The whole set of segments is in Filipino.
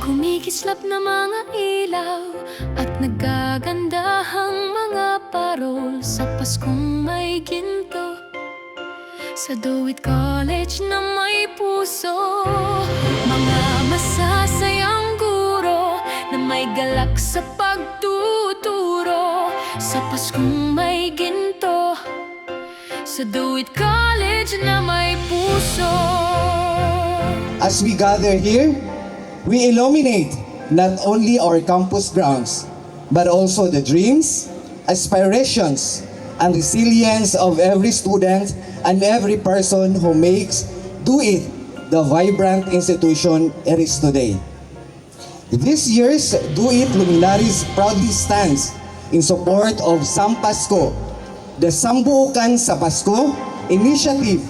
Kumikislap na mga ilaw at nagagandahang mga parol sa Paskong may ginto. Sa Do It College na may puso, mga masasayang guro na may galak sa pagtuturo. Sa Paskong may ginto, sa Do It College na may puso. As we gather here, we illuminate not only our campus grounds, but also the dreams, aspirations, and resilience of every student and every person who makes Do It the vibrant institution it is today. This year's Do It Luminaries proudly stands in support of Sampasko, the Sambuukan sa Pasko initiative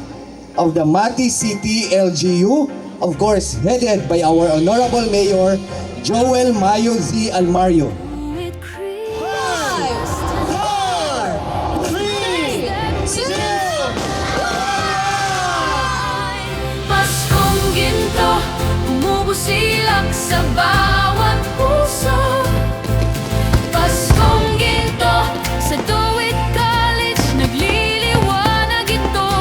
of the Mati City LGU, of course, headed by our Honorable Mayor, Joel Mayo Z. Almario. Paskong ginto, bumubusilak sa bawat puso. Paskong ginto, sa Do It College, nagliliwanag ito.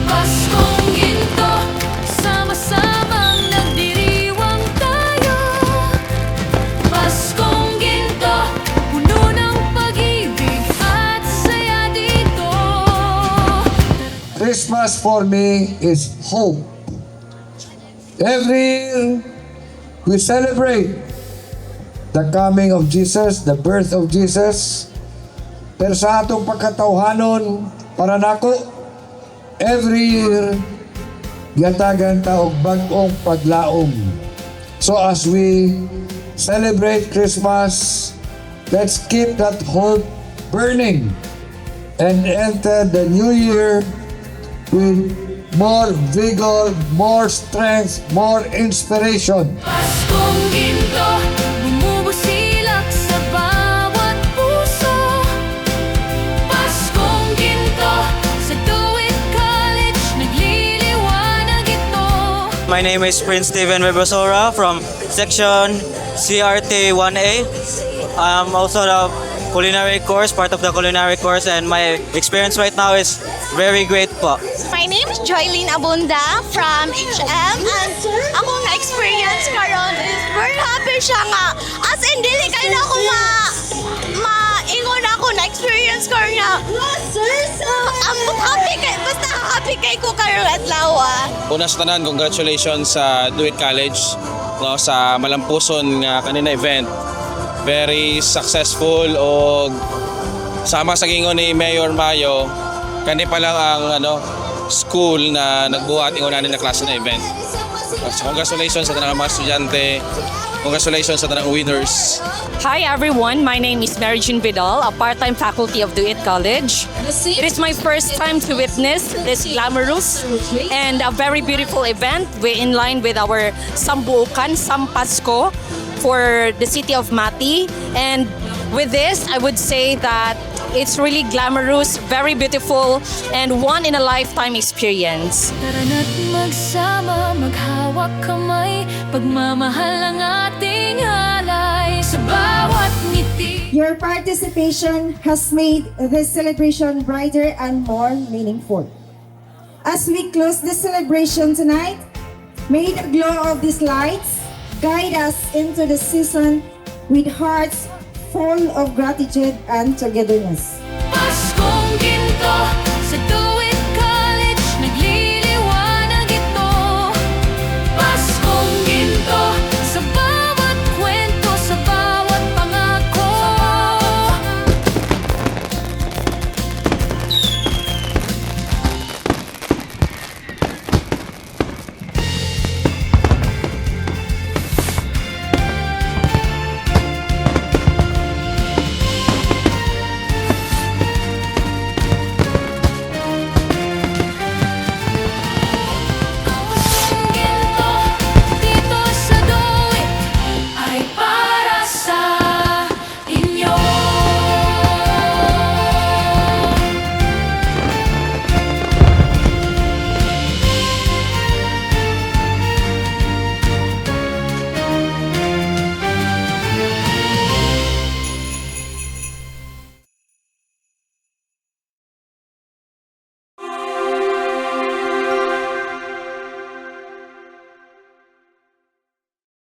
Paskong ginto, sama-samang nagdiriwang tayo. Paskong ginto, puno ng pag-ibig at saya dito. Christmas for me is hope. Every year, we celebrate the coming of Jesus, the birth of Jesus. Pero sa atong pagkatawhanon, para nako, every year, gatagan ta og bag-ong paglaom. So as we celebrate Christmas, let's keep that hope burning and enter the new year with more vigor, more strength, more inspiration. Paskong ginto, bumubusilak sa bawat puso. Paskong ginto, sa Do It College, nagliliwanag ito. My name is Prince Steven Webosora from section CRT 1A. I'm also the culinary course, part of the culinary course, and my experience right now is very great po. My name is Joylene Abunda from HM, and akong na-experience karon is very happy siya nga. As in, dili kayo na ako maingon ako na-experience ko nga. Basta happy kay ko karon at lawa. Una sa tanan, congratulations sa Do It College, no, sa malampuson nga kanina event. Very successful o sama sa gingon ni Mayor Mayo, kani pa lang ang school na nagbuhat ingon na klase na event. So congratulations sa tanang mga estudyante. Congratulations sa tanang winners. Hi everyone, my name is Mary Jean Vidal, a part-time faculty of Do It College. It is my first time to witness this glamorous and a very beautiful event. We're in line with our Sambuukan, Sampasko for the city of Mati. And with this, I would say that it's really glamorous, very beautiful, and one-in-a-lifetime experience. Tara na't magsama, maghawak kamay, pagmamahal ang ating halay sa bawat ngiti. Your participation has made this celebration brighter and more meaningful. As we close this celebration tonight, may the glow of these lights guide us into the season with hearts full of gratitude and togetherness. Paskong ginto, sa Do